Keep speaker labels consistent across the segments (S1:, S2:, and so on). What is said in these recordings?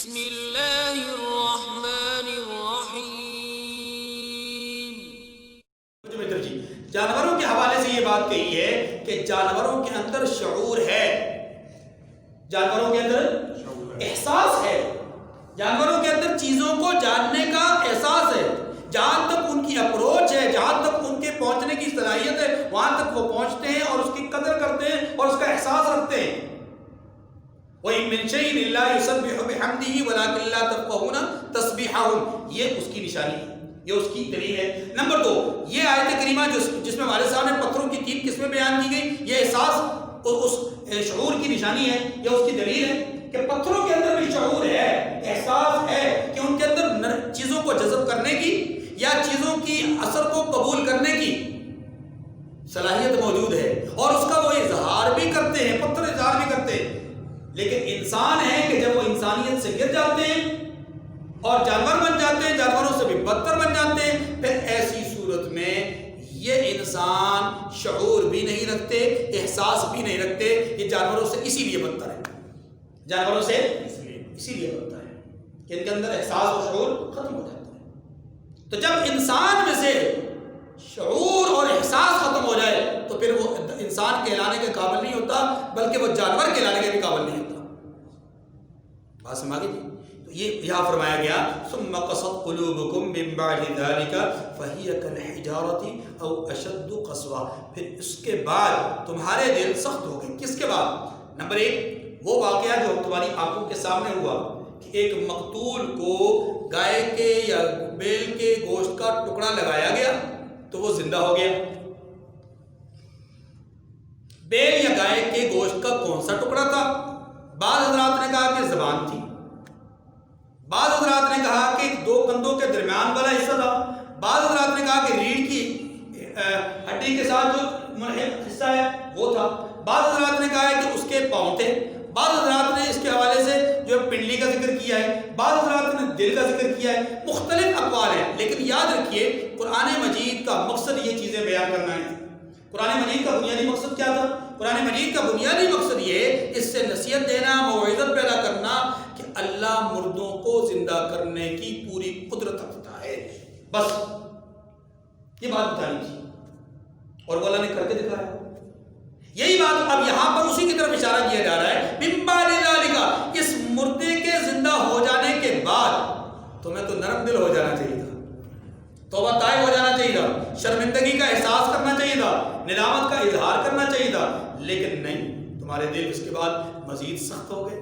S1: بسم اللہ الرحمن الرحیم۔
S2: جانوروں کے حوالے سے یہ بات کہی ہے کہ جانوروں کے اندر شعور ہے، جانوروں کے اندر احساس ہے، جانوروں کے اندر چیزوں کو جاننے کا احساس ہے۔ جہاں تک ان کی اپروچ ہے، جہاں تک ان کے پہنچنے کی صلاحیت ہے، وہاں تک وہ پہنچتے ہیں اور اس کی قدر کرتے ہیں اور اس کا احساس رکھتے ہیں۔ وَإِن مِّن شَيْءٍ إِلَّا يُسَبِّحُ بِحَمْدِهِ وَلَٰكِن لَّا تَفْقَهُونَ تَسْبِيحَهُمْ، یہ اس کی نشانی ہے، یہ اس کی دلیل ہے۔ نمبر 2، یہ آیت کریمہ جس میں والد صاحب نے پتھروں کی 3 قسمیں بیان کی گئی، یہ احساس اور اس شعور کی نشانی ہے، یہ اس کی دلیل ہے کہ پتھروں کے اندر بھی شعور ہے، احساس ہے کہ ان کے اندر چیزوں کو جذب کرنے کی یا چیزوں کی اثر کو قبول کرنے کی صلاحیت موجود ہے، اور اس کا وہ اظہار بھی کرتے ہیں، پتھر اظہار بھی کرتے ہیں۔ لیکن انسان ہے کہ جب وہ انسانیت سے گر جاتے ہیں اور جانور بن جاتے ہیں، جانوروں سے بھی بدتر بن جاتے ہیں، پھر ایسی صورت میں یہ انسان شعور بھی نہیں رکھتے، احساس بھی نہیں رکھتے، یہ جانوروں سے اسی لیے بدتر ہے، جانوروں سے اسی لیے بدتر ہے کہ ان کے اندر احساس اور شعور ختم ہو جاتا ہے۔ تو جب انسان میں سے شعور اور احساس ختم ہو جائے تو پھر وہ انسان کہلانے کے قابل نہیں ہوتا، بلکہ وہ جانور کہلانے کے بھی قابل نہیں ہوتا۔ بات سمجھ گئی جی؟ تو یہ یہاں فرمایا گیا ثم قست قلوبکم من بعد ذلک فہی کالحجارۃ او اشد قسوہ، پھر اس کے بعد تمہارے دل سخت ہو گئے۔ کس کے بعد؟ نمبر 1، وہ واقعہ جو تمہاری آنکھوں کے سامنے ہوا کہ ایک مقتول کو گائے کے یا بیل کے گوشت کا ٹکڑا لگایا گیا تو وہ زندہ ہو گیا۔ بیل یا گائے کے گوشت کا کون سا ٹکڑا تھا؟ بعض حضرات نے کہا کہ زبان تھی، بعض حضرات نے کہا کہ 2 کندھوں کے درمیان والا حصہ تھا، بعض حضرات نے کہا کہ ریڑھ کی ہڈی کے ساتھ جو ملحق حصہ ہے وہ تھا، بعض حضرات نے کہا ہے کہ اس کے پاؤں تھے، بعض حضرات نے اس کے حوالے سے جو پنڈلی کا ذکر کیا ہے، بعض حضرات نے دل کا ذکر کیا ہے۔ مختلف اقوال ہیں، لیکن یاد رکھیے قرآن مجید کا مقصد یہ چیزیں بیان کرنا ہے۔ قرآن مجید کا بنیادی مقصد کیا تھا؟ قرآن مجید کا بنیادی مقصد یہ اس سے نصیحت دینا، موعظت پیدا کرنا کہ اللہ مردوں کو زندہ کرنے کی پوری قدرت رکھتا ہے، بس یہ بات بتانی تھی اور وہ اللہ نے کر کے دکھایا۔ یہی بات اب یہاں پر اسی کی طرف اشارہ کیا جا رہا ہے، من بعد ذلک، اس مردے کے زندہ ہو جانے کے بعد تمہیں تو نرم دل ہو جانا چاہیے تھا، توبہ طائب ہو جانا چاہیے تھا، شرمندگی کا احساس کرنا چاہیے تھا، ندامت کا اظہار کرنا چاہیے تھا، لیکن نہیں، تمہارے دل اس کے بعد مزید سخت ہو گئے۔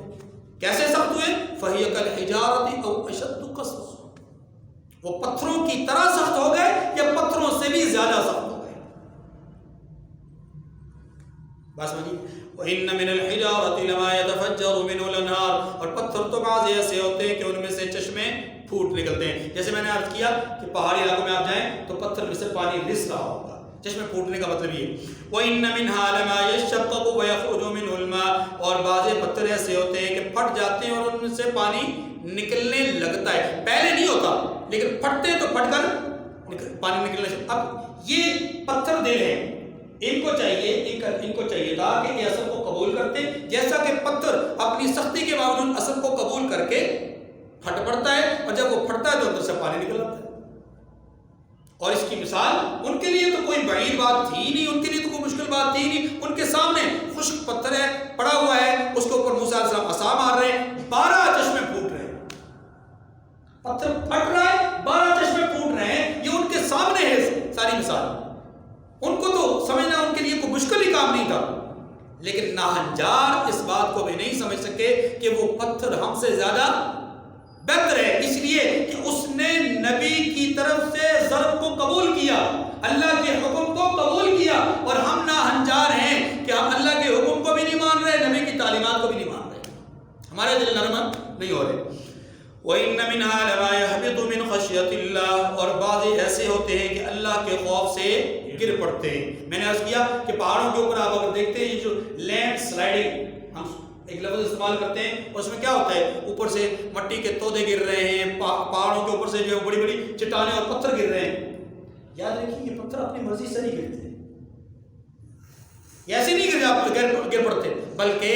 S2: کیسے سخت ہوئے؟ فَهِيَ كَالْحِجَارَةِ أَوْ أَشَدُّ قَسْوَةً، وہ پتھروں کی طرح سخت ہو گئے یا پتھروں سے بھی زیادہ سخت ہو گئے۔ بس مجھے وَإِنَّ مِنَ الْحِجَارَةِ لَمَا يَتَفَجَّرُ مِنْهُ الْأَنْهَارُ، اور پتھر تو بعض ایسے ہوتے ہیں کہ ان میں سے چشمے پھوٹ نکلتے ہیں۔ جیسے میں نے عرض کیا کہ پہاڑی علاقوں میں آپ جائیں تو پتھر میں سے پانی رس رہا ہوگا، چشمے پھوٹنے کا مطلب یہ۔ وَإِنَّ مِنْهَا لَمَا يَشَّقَّقُ وَيَخْرُجُ مِنْهُ الْمَاءُ، اور بعض پتھر ایسے ہوتے ہیں کہ پھٹ جاتے ہیں اور ان میں سے پانی نکلنے لگتا ہے، پہلے نہیں ہوتا لیکن پھٹتے تو پھٹ کر پانی نکلنے سے۔ اب یہ پتھر دل ہے، ان کو چاہیے تھا کہ یہ اثر کو قبول کرتے، جیسا کہ پتھر اپنی سختی کے باوجود اثر کو قبول کر کے پھٹ پڑتا ہے، اور جب وہ پھٹتا ہے تو اندر سے پانی نکل آتا ہے۔ اور اس کی مثال ان کے لیے تو کوئی بعید بات تھی نہیں، ان کے لیے تو کوئی مشکل بات تھی نہیں، ان کے سامنے خشک پتھر ہے پڑا ہوا ہے، اس کے اوپر موسیٰ علیہ السلام عصا مار رہے ہیں، 12 چشمے پھوٹ رہے ہیں، پتھر پھٹ رہا ہے، 12 چشمے پھوٹ رہے ہیں، یہ ان کے سامنے ہے ساری مثال۔ ان کو تو سمجھنا ان کے لیے کوئی مشکل ہی کام نہیں تھا، لیکن ناہنجار اس بات کو بھی نہیں سمجھ سکے کہ وہ پتھر ہم سے زیادہ بہتر ہے، اس لیے کہ اس نے نبی کی طرف سے ضرب کو قبول کیا، اللہ کے حکم کو قبول کیا، اور ہم ناہنجار ہیں کہ ہم اللہ کے حکم کو بھی نہیں مان رہے، نبی کی تعلیمات کو بھی نہیں مان رہے، ہمارے دل نرم نہیں ہو رہے۔ وَإِنَّ مِنْهَا لَمَا يَهْبِطُ مِنْ خَشْيَةِ اللَّهِ، اور بعض ایسے ہوتے ہیں کہ اللہ کے خوف سے گر پڑتے ہیں۔ میں نے عرض کیا کہ پہاڑوں کے اوپر آپ اگر دیکھتے ہیں یہ جو لینڈ سلائڈنگ ہم ایک لفظ استعمال کرتے ہیں، اور اس میں کیا ہوتا ہے، اوپر سے مٹی کے تودے گر رہے ہیں، پہاڑوں کے اوپر سے جو بڑی بڑی چٹانیں اور پتھر گر رہے ہیں۔ یاد رکھیے یہ پتھر اپنی مرضی سے نہیں گرتے، یہ ایسے نہیں گر پڑتے، بلکہ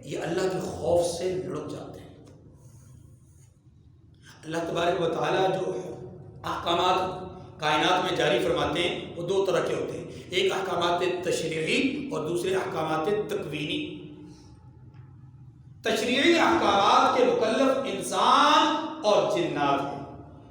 S2: یہ اللہ کے خوف سے لڑک جاتے ہیں۔ اللہ تبارک و تعالیٰ جو احکامات کائنات میں جاری فرماتے ہیں وہ دو طرح کے ہوتے ہیں، ایک احکامات تشریعی اور دوسرے احکامات تکوینی۔ تشریعی احکامات کے مکلف انسان اور جنات ہیں،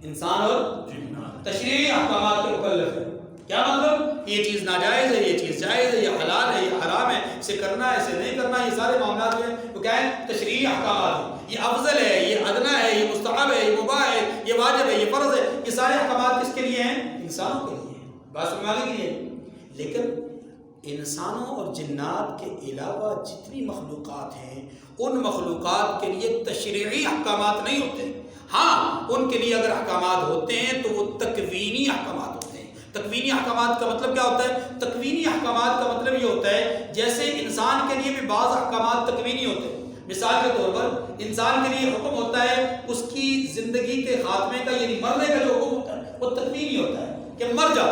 S2: انسان اور جنات تشریعی احکامات کے مکلف ہیں۔ کیا مطلب؟ یہ چیز ناجائز ہے، یہ چیز جائز ہے، یہ حلال ہے، یہ حرام ہے، اسے کرنا ہے، اسے نہیں کرنا، یہ سارے معاملات میں وہ کیا ہے؟ تشریعی احکامات ہیں۔ یہ افضل ہے، یہ ادنا ہے، یہ مستحب ہے، یہ مباح ہے، یہ واجب ہے، یہ فرض ہے، یہ سارے احکامات کس کے لیے ہیں؟ انسانوں کے لیے ہیں، بات سمجھ میں آ گئی ہے۔ لیکن انسانوں اور جنات کے علاوہ جتنی مخلوقات ہیں ان مخلوقات کے لیے تشریعی احکامات نہیں ہوتے، ہاں ان کے لیے اگر احکامات ہوتے ہیں تو وہ تکوینی احکامات ہوتے ہیں۔ تکوینی احکامات کا مطلب کیا ہوتا ہے؟ تکوینی احکامات کا مطلب یہ ہوتا ہے جیسے انسان کے لیے بھی بعض احکامات تکوینی ہوتے ہیں۔ مثال کے طور پر انسان کے لیے حکم ہوتا ہے اس کی زندگی کے خاتمے کا، یعنی مرنے کا جو حکم ہوتا ہے وہ تکوینی ہوتا ہے کہ مر جا۔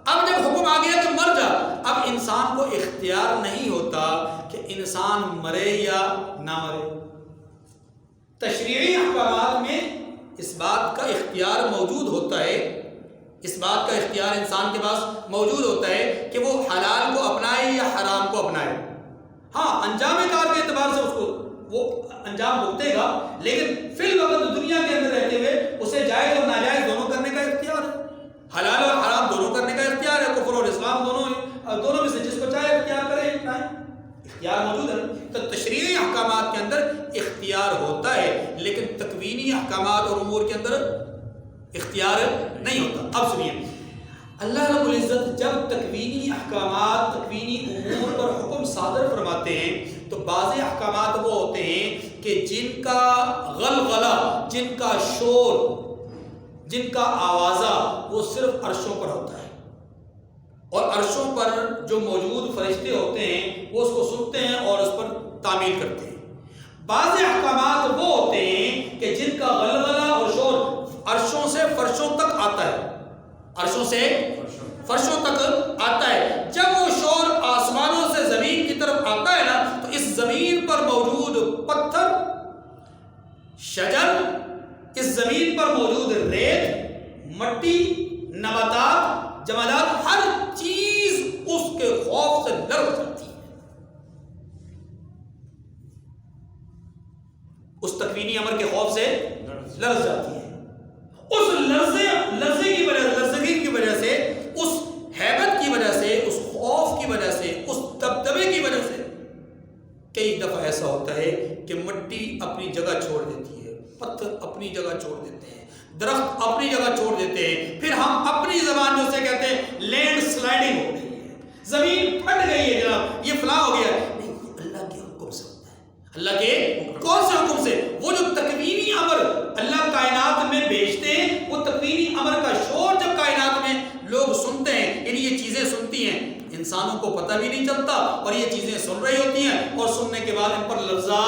S2: اب جب حکم آ گیا تو مر جا، اب انسان کو اختیار نہیں ہوتا کہ انسان مرے یا نہ مرے۔ تشریعی احکامات میں اس بات کا اختیار موجود ہوتا ہے، اس بات کا اختیار انسان کے پاس موجود ہوتا ہے کہ وہ حلال کو اپنائے یا حرام کو اپنائے۔ ہاں انجام کار کے اعتبار سے اس کو وہ انجام بھگتے گا، لیکن فی الوقت دنیا کے اندر رہتے ہوئے اسے جائز اور ناجائز دونوں کرنے کا اختیار ہے، حلال اور حرام دونوں کرنے کا اختیار ہے، کفر اور اسلام دونوں میں سے جس کو چاہے اختیار کرے، اختیار موجود ہے۔ تو تشریعی احکامات کے اندر اختیار ہوتا ہے، لیکن تکوینی احکامات اور امور کے اندر اختیار نہیں ہوتا۔ اب سنیے، اللہ رب العزت جب تکوینی احکامات، تکوینی امور پر حکم صادر فرماتے ہیں تو بعض احکامات وہ ہوتے ہیں کہ جن کا غلغلہ، جن کا شور، جن کا آوازہ وہ صرف عرشوں پر ہوتا ہے، اور عرشوں پر جو موجود فرشتے ہوتے ہیں وہ اس کو سنتے ہیں اور اس پر تعمیل کرتے ہیں۔ بعض احکامات وہ ہوتے ہیں کہ جن کا غلغلہ اور شور عرشوں سے فرشوں تک آتا ہے، عرشوں سے فرشوں تک آتا ہے۔ جب وہ شور آسمانوں سے زمین کی طرف آتا ہے نا تو اس زمین پر موجود پتھر، شجر، اس زمین پر موجود ریت، مٹی، نباتات، جمادات، ہر چیز اس کے خوف سے لرز جاتی ہے، اس تکوینی امر کے خوف سے لرز جاتی ہے۔ اس لرزے کی وجہ سے، اس ہیبت کی وجہ سے، اس خوف کی وجہ سے، اس دبدبے کی وجہ سے کئی دفعہ ایسا ہوتا ہے کہ مٹی اپنی جگہ چھوڑ دیتی ہے، پتھر اپنی جگہ چھوڑ دیتے ہیں، درخت اپنی جگہ چھوڑ دیتے ہیں، پھر ہم اپنی زبان میں اسے کہتے ہیں لینڈ سلائڈنگ ہو گئی ہے، زمین پھٹ گئی ہے جناب، یہ فلاں ہو گیا ہے۔ نہیں، اللہ کے حکم سے ہوتا ہے۔ اللہ کے کون سے حکم سے؟ وہ جو تکوینی امر اللہ کائنات میں بھیجتے ہیں، وہ تکوینی امر کا شور جب کائنات میں لوگ سنتے ہیں، یعنی یہ چیزیں سنتی ہیں، انسانوں کو پتہ بھی نہیں چلتا اور یہ چیزیں سن رہی ہوتی ہیں، اور سننے کے بعد ان پر لرزہ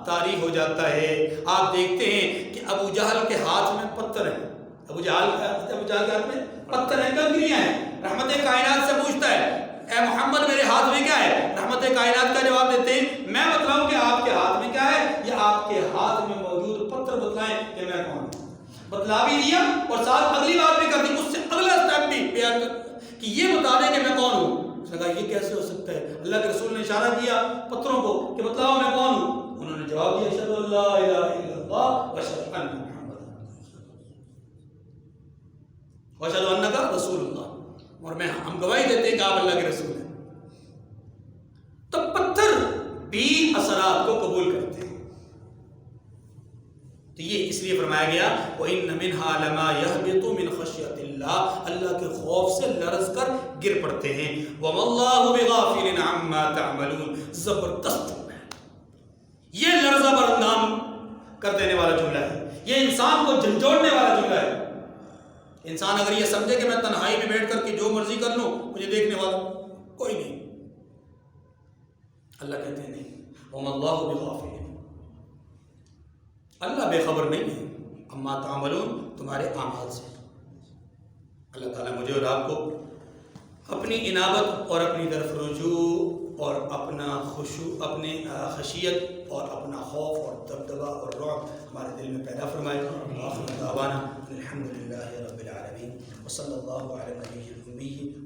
S2: طاری ہو جاتا ہے۔ آپ دیکھتے ہیں کہ ابو جہل کے ہاتھ میں پتھر ہیں، ابو جہل کے ہاتھ میں پتھر ہیں، کنکریاں ہیں۔ رحمت کائنات سے پوچھتا ہے اے محمد میرے ہاتھ میں کیا ہے؟ رحمت کائنات کا جواب دیتے ہیں میں بتلاؤں کہ آپ کے ہاتھ میں کیا ہے، یا آپ کے ہاتھ میں موجود پتھر بتلائیں کہ میں کون ہوں؟ بتلا بھی دیا اور ساتھ اگلی بات بھی کر دی، اس سے اگلا اسٹیپ بھی بیان کر کہ یہ بتا دیں کہ میں کون ہوں۔ اس نے کہا یہ کیسے ہو سکتا ہے؟ اللہ کے رسول نے اشارہ کیا پتھروں کو کہ بتلاؤ میں کون ہوں؟ انہوں نے جواب دیا اشہد ان لا الہ الا اللہ واشہد ان محمد واشہد انک رسول اللہ، اور ہم گواہی دیتے ہیں کہ آپ اللہ کے رسول ہیں۔ تو پتھر بھی اثرات کو قبول کرتے ہیں، تو یہ اس لیے فرمایا گیا وَإِنَّ مِنْهَا لَمَا يَهْبِطُ مِنْ خَشْيَةِ اللَّهِ، اللہ کے خوف سے لرز کر گر پڑتے ہیں۔ وَمَا اللَّهُ بِغَافِلٍ عَمَّا تَعْمَلُونَ، زبردست جملہ ہے یہ، لرزہ پر اندام کر دینے والا جملہ ہے، یہ انسان کو جھنجھوڑنے والا جملہ ہے۔ انسان اگر یہ سمجھے کہ میں تنہائی میں بیٹھ کر کے جو مرضی کر لوں مجھے دیکھنے والا کوئی نہیں، اللہ کہتے ہیں نہیں، وَمَا اللَّهُ بِغَافِلٍ، اللہ بے خبر نہیں ہے اما تعملون، تمہارے اعمال سے۔ اللہ تعالیٰ مجھے اور آپ کو اپنی انابت اور اپنی طرف رجوع اور اپنا خشوع، اپنی خشیت اور اپنا خوف اور دبدبہ اور رعب ہمارے دل میں پیدا فرمائے. آخر دعوانا الحمدللہ رب العالمین وصلی اللہ علی نبی الأمی.